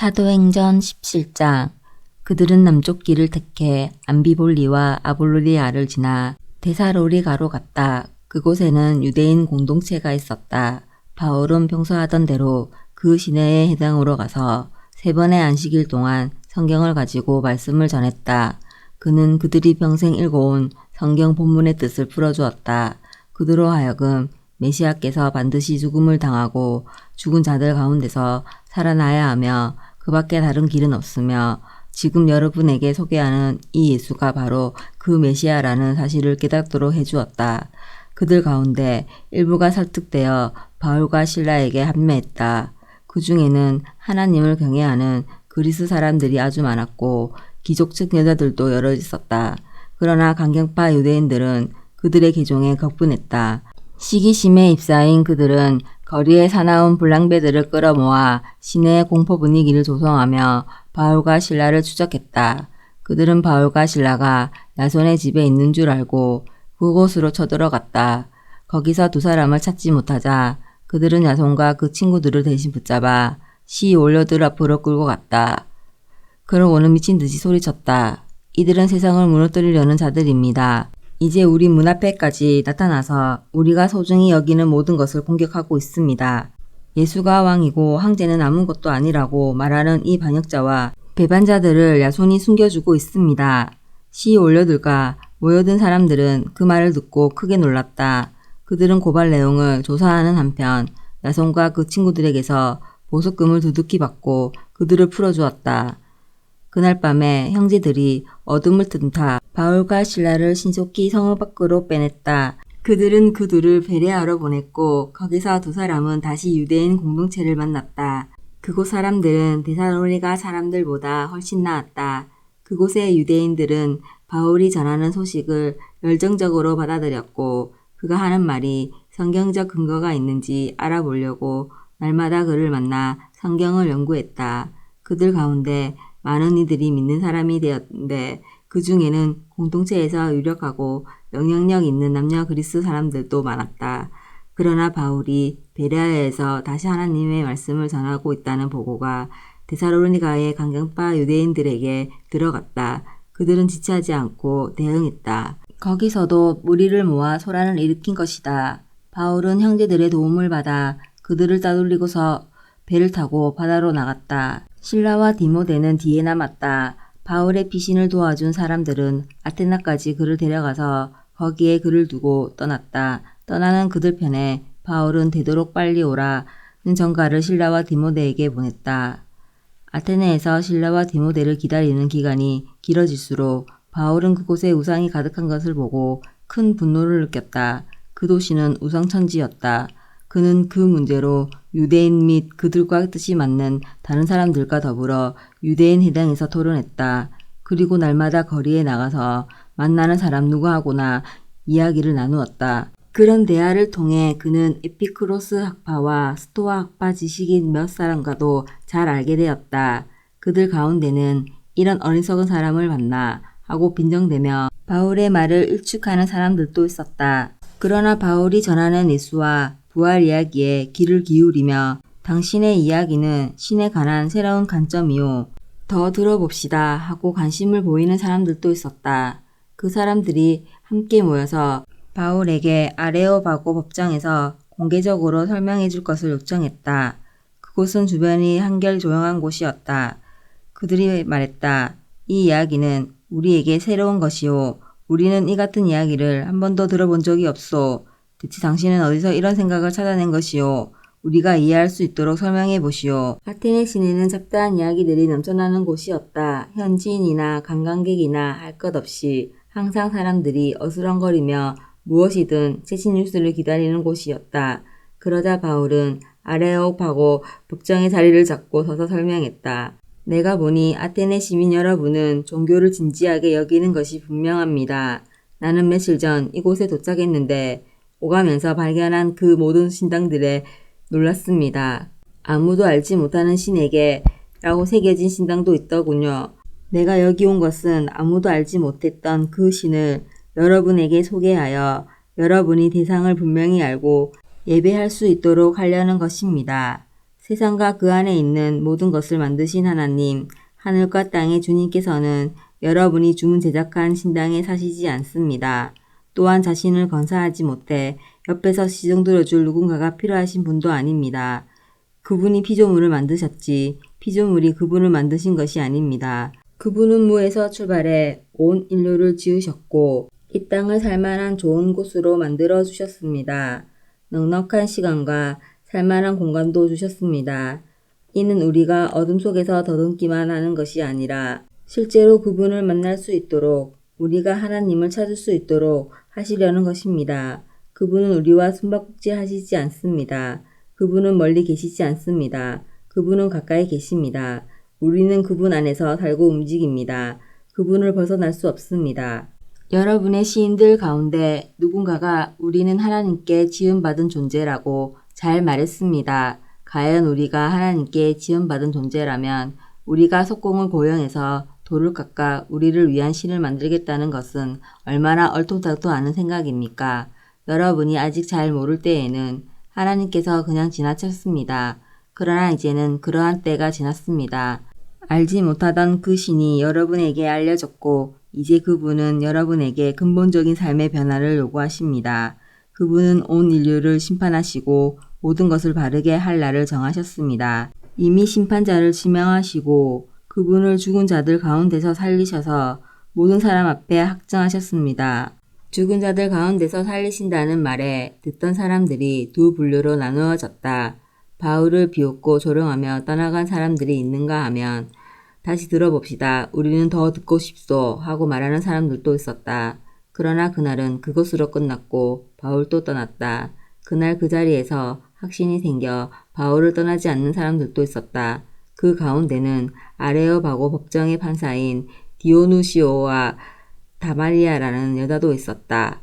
사도행전 17장. 그들은 남쪽 길을 택해 암비볼리와 아볼로리아를 지나 데살로니가로 갔다. 그곳에는 유대인 공동체가 있었다. 바울은 평소 하던 대로 그 시내의 회당으로 가서 3번의 안식일 동안 성경을 가지고 말씀을 전했다. 그는 그들이 평생 읽어온 성경 본문의 뜻을 풀어주었다. 그들로 하여금 메시아께서 반드시 죽음을 당하고 죽은 자들 가운데서 살아나야 하며 그 밖에 다른 길은 없으며 지금 여러분에게 소개하는 이 예수가 바로 그 메시아라는 사실을 깨닫도록 해주었다. 그들 가운데 일부가 설득되어 바울과 실라에게 합류했다. 그 중에는 하나님을 경외하는 그리스 사람들이 아주 많았고 귀족층 여자들도 여럿 있었다. 그러나 강경파 유대인들은 그들의 계종에 격분했다. 시기심에 휩싸인 그들은 거리에 사나운 불량배들을 끌어모아 시내의 공포 분위기를 조성하며 바울과 실라를 추적했다. 그들은 바울과 실라가 야손의 집에 있는 줄 알고 그곳으로 쳐들어갔다. 거기서 2사람을 찾지 못하자 그들은 야손과 그 친구들을 대신 붙잡아 시 올려들 앞으로 끌고 갔다. 그러고는 미친 듯이 소리쳤다. 이들은 세상을 무너뜨리려는 자들입니다. 이제 우리 문 앞에까지 나타나서 우리가 소중히 여기는 모든 것을 공격하고 있습니다. 예수가 왕이고 황제는 아무것도 아니라고 말하는 이 반역자와 배반자들을 야손이 숨겨주고 있습니다. 시 올려들과 모여든 사람들은 그 말을 듣고 크게 놀랐다. 그들은 고발 내용을 조사하는 한편 야손과 그 친구들에게서 보석금을 두둑히 받고 그들을 풀어주었다. 그날 밤에 형제들이 어둠을 틈타 바울과 실라를 신속히 성읍 밖으로 빼냈다. 그들은 그 둘을 베레아로 보냈고 거기서 2사람은 다시 유대인 공동체를 만났다. 그곳 사람들은 데살로니가 사람들보다 훨씬 나았다. 그곳의 유대인들은 바울이 전하는 소식을 열정적으로 받아들였고 그가 하는 말이 성경적 근거가 있는지 알아보려고 날마다 그를 만나 성경을 연구했다. 그들 가운데 많은 이들이 믿는 사람이 되었는데 그 중에는 공동체에서 유력하고 영향력 있는 남녀 그리스 사람들도 많았다. 그러나 바울이 베레아에서 다시 하나님의 말씀을 전하고 있다는 보고가 데살로니가의 강경파 유대인들에게 들어갔다. 그들은 지체하지 않고 대응했다. 거기서도 무리를 모아 소란을 일으킨 것이다. 바울은 형제들의 도움을 받아 그들을 따돌리고서 배를 타고 바다로 나갔다. 실라와 디모데는 뒤에 남았다. 바울의 피신을 도와준 사람들은 아테나까지 그를 데려가서 거기에 그를 두고 떠났다. 떠나는 그들 편에 바울은 되도록 빨리 오라는 전가를 실라와 디모데에게 보냈다. 아테네에서 실라와 디모데를 기다리는 기간이 길어질수록 바울은 그곳에 우상이 가득한 것을 보고 큰 분노를 느꼈다. 그 도시는 우상천지였다. 그는 그 문제로 유대인 및 그들과 뜻이 맞는 다른 사람들과 더불어 유대인 회당에서 토론했다. 그리고 날마다 거리에 나가서 만나는 사람 누구하고나 이야기를 나누었다. 그런 대화를 통해 그는 에피크로스 학파와 스토아 학파 지식인 몇 사람과도 잘 알게 되었다. 그들 가운데는 이런 어리석은 사람을 만나 하고 빈정대며 바울의 말을 일축하는 사람들도 있었다. 그러나 바울이 전하는 예수와 부활 이야기에 귀를 기울이며 당신의 이야기는 신에 관한 새로운 관점이요. 더 들어봅시다 하고 관심을 보이는 사람들도 있었다. 그 사람들이 함께 모여서 바울에게 아레오바고 법정에서 공개적으로 설명해 줄 것을 요청했다. 그곳은 주변이 한결 조용한 곳이었다. 그들이 말했다. 이 이야기는 우리에게 새로운 것이요. 우리는 이 같은 이야기를 한 번도 들어본 적이 없소. 대체 당신은 어디서 이런 생각을 찾아낸 것이요? 우리가 이해할 수 있도록 설명해 보시오. 아테네 시내는 잡다한 이야기들이 넘쳐나는 곳이었다. 현지인이나 관광객이나 할 것 없이 항상 사람들이 어슬렁거리며 무엇이든 최신 뉴스를 기다리는 곳이었다. 그러자 바울은 아레오파고 법정의 자리를 잡고 서서 설명했다. 내가 보니 아테네 시민 여러분은 종교를 진지하게 여기는 것이 분명합니다. 나는 며칠 전 이곳에 도착했는데 오가면서 발견한 그 모든 신당들에 놀랐습니다. 아무도 알지 못하는 신에게 라고 새겨진 신당도 있더군요. 내가 여기 온 것은 아무도 알지 못했던 그 신을 여러분에게 소개하여 여러분이 대상을 분명히 알고 예배할 수 있도록 하려는 것입니다. 세상과 그 안에 있는 모든 것을 만드신 하나님, 하늘과 땅의 주님께서는 여러분이 주문 제작한 신당에 사시지 않습니다. 또한 자신을 건사하지 못해 옆에서 시중 들어줄 누군가가 필요하신 분도 아닙니다. 그분이 피조물을 만드셨지 피조물이 그분을 만드신 것이 아닙니다. 그분은 무에서 출발해 온 인류를 지으셨고 이 땅을 살만한 좋은 곳으로 만들어 주셨습니다. 넉넉한 시간과 살만한 공간도 주셨습니다. 이는 우리가 어둠 속에서 더듬기만 하는 것이 아니라 실제로 그분을 만날 수 있도록 우리가 하나님을 찾을 수 있도록 하시려는 것입니다. 그분은 우리와 숨바꼭질 하시지 않습니다. 그분은 멀리 계시지 않습니다. 그분은 가까이 계십니다. 우리는 그분 안에서 살고 움직입니다. 그분을 벗어날 수 없습니다. 여러분의 시인들 가운데 누군가가 우리는 하나님께 지음받은 존재라고 잘 말했습니다. 과연 우리가 하나님께 지음받은 존재라면 우리가 속공을 고용해서 돌을 깎아 우리를 위한 신을 만들겠다는 것은 얼마나 얼토당토 않은 생각입니까? 여러분이 아직 잘 모를 때에는 하나님께서 그냥 지나쳤습니다. 그러나 이제는 그러한 때가 지났습니다. 알지 못하던 그 신이 여러분에게 알려졌고 이제 그분은 여러분에게 근본적인 삶의 변화를 요구하십니다. 그분은 온 인류를 심판하시고 모든 것을 바르게 할 날을 정하셨습니다. 이미 심판자를 지명하시고 그분을 죽은 자들 가운데서 살리셔서 모든 사람 앞에 확정하셨습니다. 죽은 자들 가운데서 살리신다는 말에 듣던 사람들이 두 분류로 나누어졌다. 바울을 비웃고 조롱하며 떠나간 사람들이 있는가 하면 다시 들어봅시다. 우리는 더 듣고 싶소 하고 말하는 사람들도 있었다. 그러나 그날은 그것으로 끝났고 바울도 떠났다. 그날 그 자리에서 확신이 생겨 바울을 떠나지 않는 사람들도 있었다. 그 가운데는 아레오바고 법정의 판사인 디오누시오와 다마리아라는 여자도 있었다.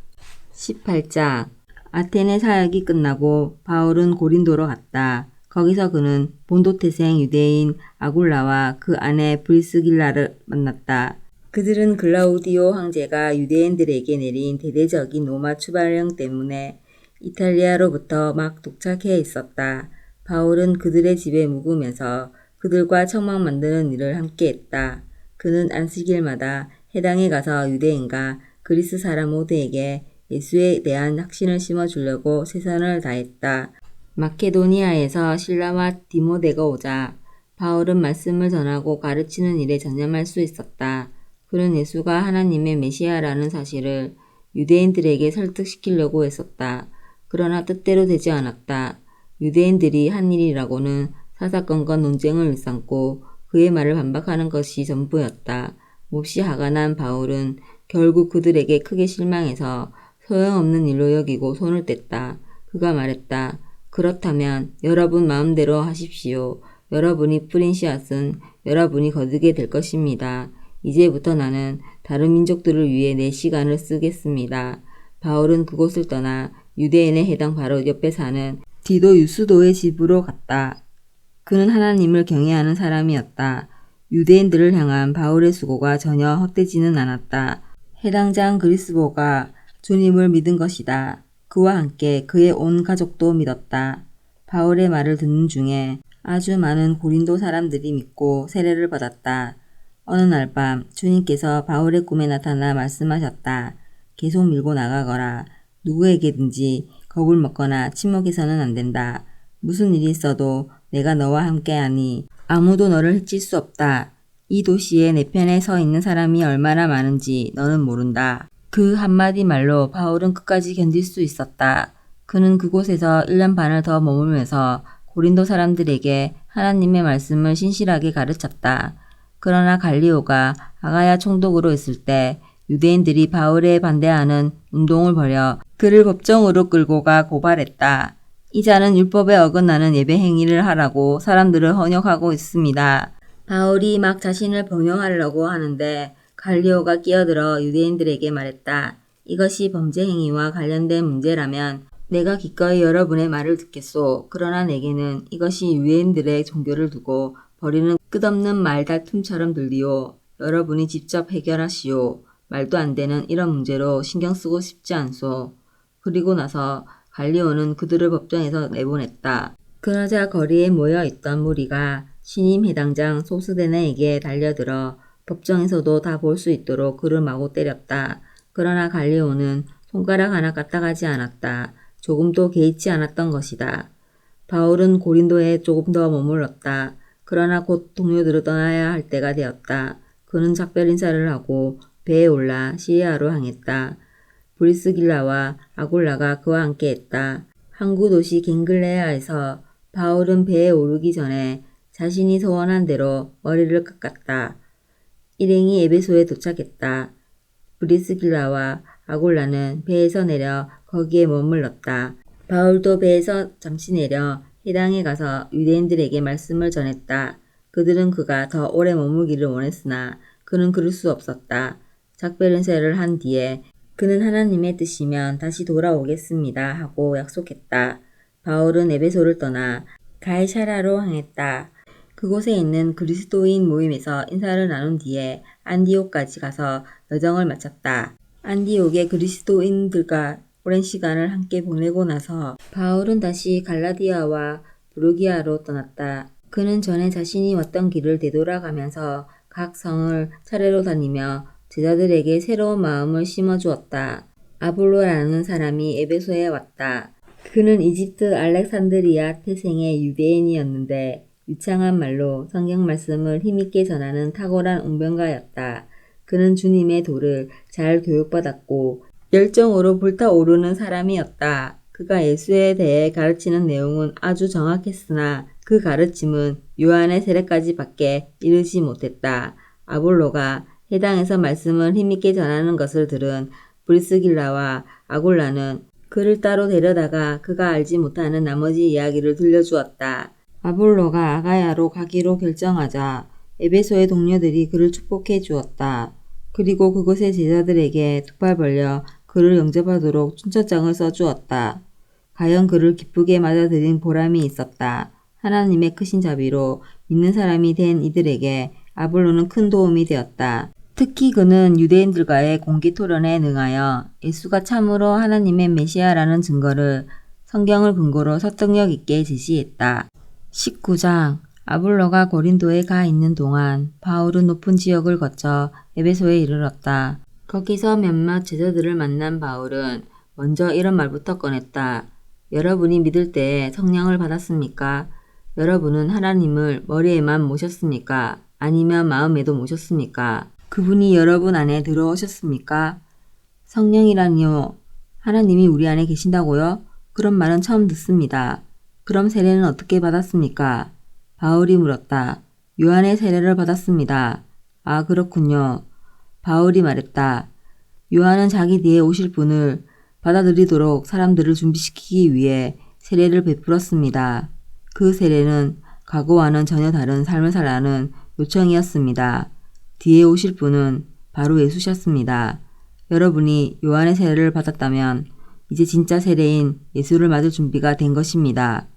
18장 아테네 사역이 끝나고 바울은 고린도로 갔다. 거기서 그는 본도 태생 유대인 아굴라와 그 아내 브리스길라를 만났다. 그들은 글라우디오 황제가 유대인들에게 내린 대대적인 로마 추발령 때문에 이탈리아로부터 막 도착해 있었다. 바울은 그들의 집에 묵으면서 그들과 청막 만드는 일을 함께 했다. 그는 안식일마다 해당에 가서 유대인과 그리스 사람 모두에게 예수에 대한 확신을 심어주려고 최선을 다했다. 마케도니아에서 실라와 디모데가 오자 바울은 말씀을 전하고 가르치는 일에 전념할 수 있었다. 그는 예수가 하나님의 메시아라는 사실을 유대인들에게 설득시키려고 했었다. 그러나 뜻대로 되지 않았다. 유대인들이 한 일이라고는 사사건건 논쟁을 일삼고 그의 말을 반박하는 것이 전부였다. 몹시 화가 난 바울은 결국 그들에게 크게 실망해서 소용없는 일로 여기고 손을 뗐다. 그가 말했다. 그렇다면 여러분 마음대로 하십시오. 여러분이 뿌린 씨앗은 여러분이 거두게 될 것입니다. 이제부터 나는 다른 민족들을 위해 내 시간을 쓰겠습니다. 바울은 그곳을 떠나 유대인의 해당 바로 옆에 사는 디도 유스도의 집으로 갔다. 그는 하나님을 경외하는 사람이었다. 유대인들을 향한 바울의 수고가 전혀 헛되지는 않았다. 해당장 그리스보가 주님을 믿은 것이다. 그와 함께 그의 온 가족도 믿었다. 바울의 말을 듣는 중에 아주 많은 고린도 사람들이 믿고 세례를 받았다. 어느 날 밤 주님께서 바울의 꿈에 나타나 말씀하셨다. 계속 밀고 나가거라. 누구에게든지 겁을 먹거나 침묵해서는 안 된다. 무슨 일이 있어도 내가 너와 함께하니 아무도 너를 해칠 수 없다. 이 도시에 내 편에 서 있는 사람이 얼마나 많은지 너는 모른다. 그 한마디 말로 바울은 끝까지 견딜 수 있었다. 그는 그곳에서 1년 반을 더 머물면서 고린도 사람들에게 하나님의 말씀을 신실하게 가르쳤다. 그러나 갈리오가 아가야 총독으로 있을 때 유대인들이 바울에 반대하는 운동을 벌여 그를 법정으로 끌고 가 고발했다. 이 자는 율법에 어긋나는 예배 행위를 하라고 사람들을 헌역하고 있습니다. 바울이 막 자신을 변형하려고 하는데 갈리오가 끼어들어 유대인들에게 말했다. 이것이 범죄 행위와 관련된 문제라면 내가 기꺼이 여러분의 말을 듣겠소. 그러나 내게는 이것이 유대인들의 종교를 두고 벌이는 끝없는 말다툼처럼 들리오. 여러분이 직접 해결하시오. 말도 안 되는 이런 문제로 신경 쓰고 싶지 않소. 그리고 나서 갈리오는 그들을 법정에서 내보냈다. 그러자 거리에 모여있던 무리가 신임 해당장 소스데네에게 달려들어 법정에서도 다 볼 수 있도록 그를 마구 때렸다. 그러나 갈리오는 손가락 하나 까딱하지 않았다. 조금도 개의치 않았던 것이다. 바울은 고린도에 조금 더 머물렀다. 그러나 곧 동료들을 떠나야 할 때가 되었다. 그는 작별 인사를 하고 배에 올라 시리아로 향했다. 브리스길라와 아굴라가 그와 함께했다. 항구 도시 갱글레아에서 바울은 배에 오르기 전에 자신이 소원한 대로 머리를 깎았다. 일행이 에베소에 도착했다. 브리스길라와 아굴라는 배에서 내려 거기에 머물렀다. 바울도 배에서 잠시 내려 해당에 가서 유대인들에게 말씀을 전했다. 그들은 그가 더 오래 머물기를 원했으나 그는 그럴 수 없었다. 작별 인사를 한 뒤에 그는 하나님의 뜻이면 다시 돌아오겠습니다 하고 약속했다. 바울은 에베소를 떠나 가이사라로 향했다. 그곳에 있는 그리스도인 모임에서 인사를 나눈 뒤에 안디옥까지 가서 여정을 마쳤다. 안디옥의 그리스도인들과 오랜 시간을 함께 보내고 나서 바울은 다시 갈라디아와 부르기아로 떠났다. 그는 전에 자신이 왔던 길을 되돌아가면서 각 성을 차례로 다니며 제자들에게 새로운 마음을 심어주었다. 아볼로라는 사람이 에베소에 왔다. 그는 이집트 알렉산드리아 태생의 유대인이었는데 유창한 말로 성경 말씀을 힘있게 전하는 탁월한 웅변가였다. 그는 주님의 도를 잘 교육받았고 열정으로 불타오르는 사람이었다. 그가 예수에 대해 가르치는 내용은 아주 정확했으나 그 가르침은 요한의 세례까지 밖에 이르지 못했다. 아볼로가 해당에서 말씀을 힘있게 전하는 것을 들은 브리스길라와 아굴라는 그를 따로 데려다가 그가 알지 못하는 나머지 이야기를 들려주었다. 아볼로가 아가야로 가기로 결정하자 에베소의 동료들이 그를 축복해 주었다. 그리고 그곳의 제자들에게 두 팔 벌려 그를 영접하도록 춘천장을 써주었다. 과연 그를 기쁘게 맞아들인 보람이 있었다. 하나님의 크신 자비로 믿는 사람이 된 이들에게 아볼로는 큰 도움이 되었다. 특히 그는 유대인들과의 공개 토론에 능하여 예수가 참으로 하나님의 메시아라는 증거를 성경을 근거로 설득력 있게 제시했다. 19장 아볼로가 고린도에 가 있는 동안 바울은 높은 지역을 거쳐 에베소에 이르렀다. 거기서 몇몇 제자들을 만난 바울은 먼저 이런 말부터 꺼냈다. 여러분이 믿을 때에 성령을 받았습니까? 여러분은 하나님을 머리에만 모셨습니까? 아니면 마음에도 모셨습니까? 그분이 여러분 안에 들어오셨습니까? 성령이라니요. 하나님이 우리 안에 계신다고요? 그런 말은 처음 듣습니다. 그럼 세례는 어떻게 받았습니까? 바울이 물었다. 요한의 세례를 받았습니다. 아, 그렇군요. 바울이 말했다. 요한은 자기 뒤에 오실 분을 받아들이도록 사람들을 준비시키기 위해 세례를 베풀었습니다. 그 세례는 과거와는 전혀 다른 삶을 살라는 요청이었습니다. 뒤에 오실 분은 바로 예수셨습니다. 여러분이 요한의 세례를 받았다면 이제 진짜 세례인 예수를 맞을 준비가 된 것입니다.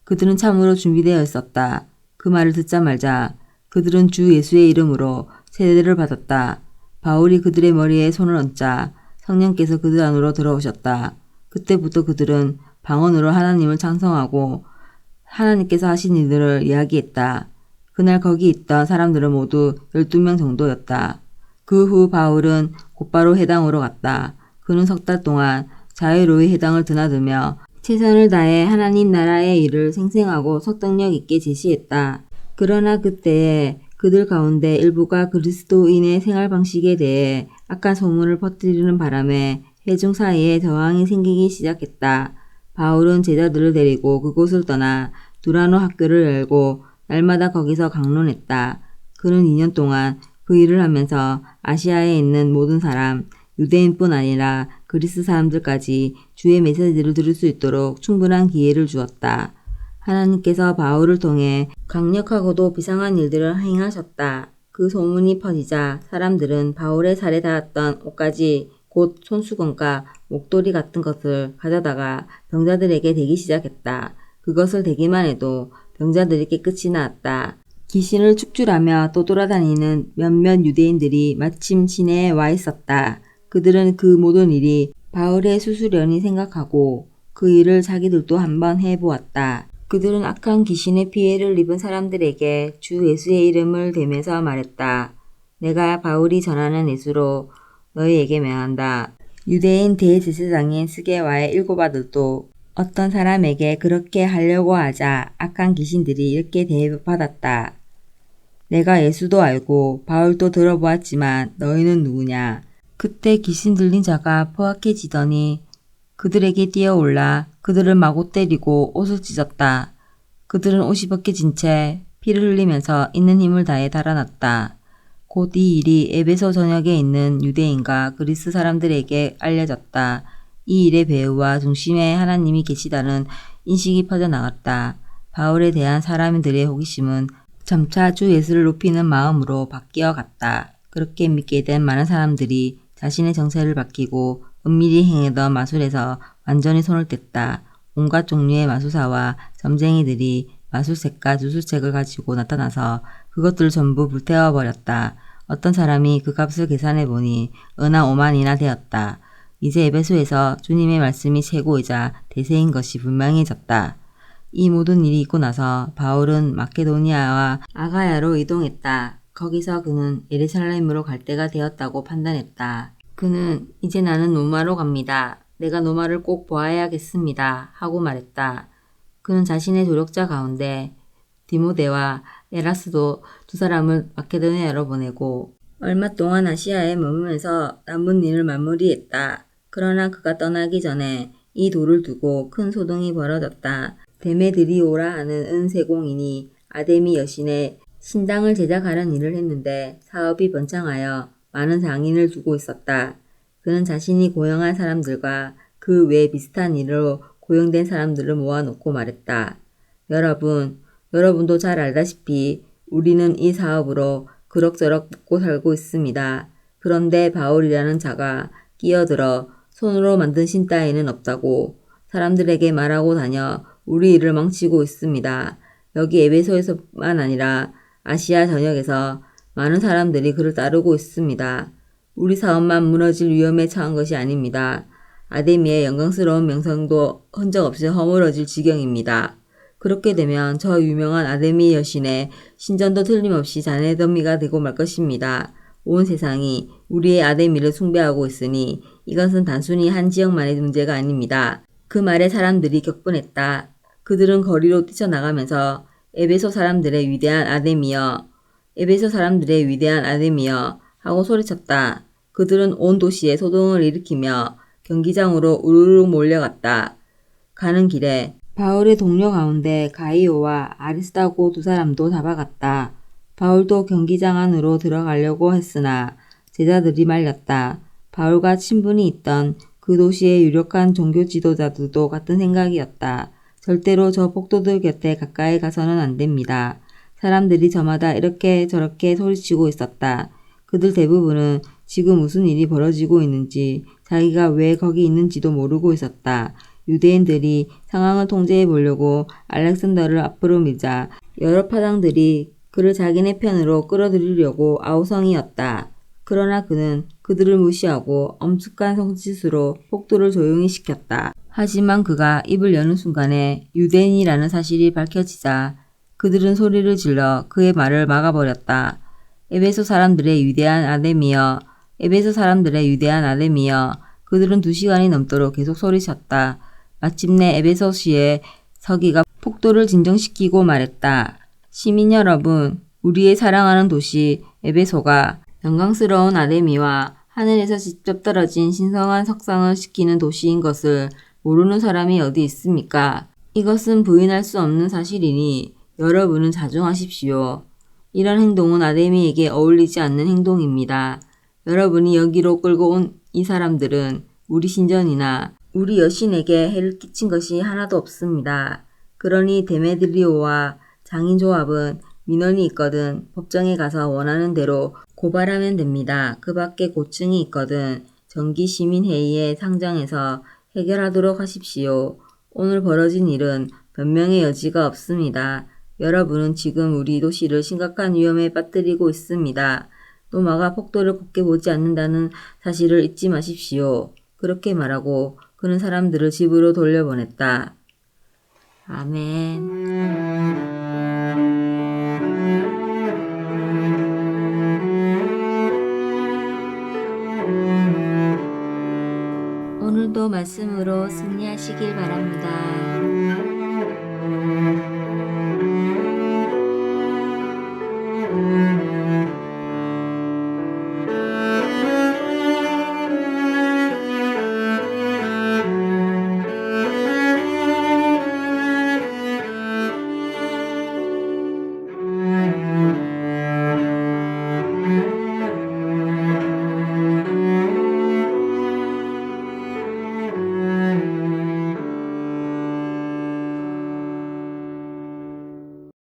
그들은 참으로 준비되어 있었다. 그 말을 듣자마자 그들은 주 예수의 이름으로 세례를 받았다. 바울이 그들의 머리에 손을 얹자 성령께서 그들 안으로 들어오셨다. 그때부터 그들은 방언으로 하나님을 찬송하고 하나님께서 하신 일들을 이야기했다. 그날 거기 있던 사람들은 모두 12명 정도였다. 그 후 바울은 곧바로 해당으로 갔다. 그는 석 달 동안 자유로이 해당을 드나들며 최선을 다해 하나님 나라의 일을 생생하고 설득력 있게 제시했다. 그러나 그때에 그들 가운데 일부가 그리스도인의 생활 방식에 대해 악한 소문을 퍼뜨리는 바람에 회중 사이에 저항이 생기기 시작했다. 바울은 제자들을 데리고 그곳을 떠나 두라노 학교를 열고 날마다 거기서 강론했다. 그는 2년 동안 그 일을 하면서 아시아에 있는 모든 사람, 유대인뿐 아니라 그리스 사람들까지 주의 메시지를 들을 수 있도록 충분한 기회를 주었다. 하나님께서 바울을 통해 강력하고도 비상한 일들을 행하셨다. 그 소문이 퍼지자 사람들은 바울의 살에 닿았던 옷가지 곧 손수건과 목도리 같은 것을 가져다가 병자들에게 대기 시작했다. 그것을 대기만 해도 병자들이 깨끗이 나았다. 귀신을 축출하며 떠돌아다니는 몇몇 유대인들이 마침 시내에 와 있었다. 그들은 그 모든 일이 바울의 수수련이 생각하고 그 일을 자기들도 한번 해보았다. 그들은 악한 귀신의 피해를 입은 사람들에게 주 예수의 이름을 대면서 말했다. 내가 바울이 전하는 예수로 너희에게 명한다. 유대인 대제사장인 스게와의 일곱 아들도 어떤 사람에게 그렇게 하려고 하자 악한 귀신들이 이렇게 대답받았다. 내가 예수도 알고 바울도 들어보았지만 너희는 누구냐? 그때 귀신 들린 자가 포악해지더니 그들에게 뛰어올라 그들을 마구 때리고 옷을 찢었다. 그들은 옷이 벗겨진 채 피를 흘리면서 있는 힘을 다해 달아났다. 곧 이 일이 에베소 전역에 있는 유대인과 그리스 사람들에게 알려졌다. 이 일의 배후와 중심에 하나님이 계시다는 인식이 퍼져나갔다. 바울에 대한 사람들의 호기심은 점차 주 예수를 높이는 마음으로 바뀌어 갔다. 그렇게 믿게 된 많은 사람들이 자신의 정체를 바뀌고 은밀히 행하던 마술에서 완전히 손을 뗐다. 온갖 종류의 마술사와 점쟁이들이 마술책과 주술책을 가지고 나타나서 그것들을 전부 불태워버렸다. 어떤 사람이 그 값을 계산해보니 은하 5만이나 되었다. 이제 에베소에서 주님의 말씀이 최고이자 대세인 것이 분명해졌다. 이 모든 일이 있고 나서 바울은 마케도니아와 아가야로 이동했다. 거기서 그는 예루살렘으로 갈 때가 되었다고 판단했다. 그는 이제 나는 로마로 갑니다. 내가 로마를 꼭 보아야겠습니다. 하고 말했다. 그는 자신의 조력자 가운데 디모데와 에라스도 두 사람을 마케도니아로 보내고 얼마 동안 아시아에 머무면서 남은 일을 마무리했다. 그러나 그가 떠나기 전에 이 돌을 두고 큰 소동이 벌어졌다. 데메드리오라 하는 은세공인이 아데미 여신의 신당을 제작하는 일을 했는데 사업이 번창하여 많은 장인을 두고 있었다. 그는 자신이 고용한 사람들과 그 외 비슷한 일로 고용된 사람들을 모아놓고 말했다. 여러분도 잘 알다시피 우리는 이 사업으로 그럭저럭 먹고 살고 있습니다. 그런데 바울이라는 자가 끼어들어 손으로 만든 신 따위는 없다고 사람들에게 말하고 다녀 우리 일을 망치고 있습니다. 여기 에베소에서만 아니라 아시아 전역에서 많은 사람들이 그를 따르고 있습니다. 우리 사업만 무너질 위험에 처한 것이 아닙니다. 아데미의 영광스러운 명성도 흔적 없이 허물어질 지경입니다. 그렇게 되면 저 유명한 아데미 여신의 신전도 틀림없이 잔해더미가 되고 말 것입니다. 온 세상이 우리의 아데미를 숭배하고 있으니 이것은 단순히 한 지역만의 문제가 아닙니다. 그 말에 사람들이 격분했다. 그들은 거리로 뛰쳐나가면서 에베소 사람들의 위대한 아데미여, 에베소 사람들의 위대한 아데미여 하고 소리쳤다. 그들은 온 도시에 소동을 일으키며 경기장으로 우르르 몰려갔다. 가는 길에 바울의 동료 가운데 가이오와 아리스다고 두 사람도 잡아갔다. 바울도 경기장 안으로 들어가려고 했으나 제자들이 말렸다. 바울과 친분이 있던 그 도시의 유력한 종교 지도자들도 같은 생각이었다. 절대로 저 폭도들 곁에 가까이 가서는 안 됩니다. 사람들이 저마다 이렇게 저렇게 소리치고 있었다. 그들 대부분은 지금 무슨 일이 벌어지고 있는지 자기가 왜 거기 있는지도 모르고 있었다. 유대인들이 상황을 통제해 보려고 알렉산더를 앞으로 밀자 여러 파당들이 그를 자기네 편으로 끌어들이려고 아우성이었다. 그러나 그는 그들을 무시하고 엄숙한 손짓으로 폭도를 조용히 시켰다. 하지만 그가 입을 여는 순간에 유대인이라는 사실이 밝혀지자 그들은 소리를 질러 그의 말을 막아버렸다. 에베소 사람들의 위대한 아데미여, 에베소 사람들의 위대한 아데미여. 그들은 2시간이 넘도록 계속 소리쳤다. 마침내 에베소시의 서기가 폭도를 진정시키고 말했다. 시민 여러분, 우리의 사랑하는 도시 에베소가 영광스러운 아데미와 하늘에서 직접 떨어진 신성한 석상을 시키는 도시인 것을 모르는 사람이 어디 있습니까? 이것은 부인할 수 없는 사실이니 여러분은 자중하십시오. 이런 행동은 아데미에게 어울리지 않는 행동입니다. 여러분이 여기로 끌고 온 이 사람들은 우리 신전이나 우리 여신에게 해를 끼친 것이 하나도 없습니다. 그러니 데메드리오와 장인조합은 민원이 있거든 법정에 가서 원하는 대로 고발하면 됩니다. 그 밖에 고층이 있거든 정기시민회의에 상정해서 해결하도록 하십시오. 오늘 벌어진 일은 변명의 여지가 없습니다. 여러분은 지금 우리 도시를 심각한 위험에 빠뜨리고 있습니다. 로마가 폭도를 곱게 보지 않는다는 사실을 잊지 마십시오. 그렇게 말하고 그는 사람들을 집으로 돌려보냈다. 아멘. 오늘도 말씀으로 승리하시길 바랍니다.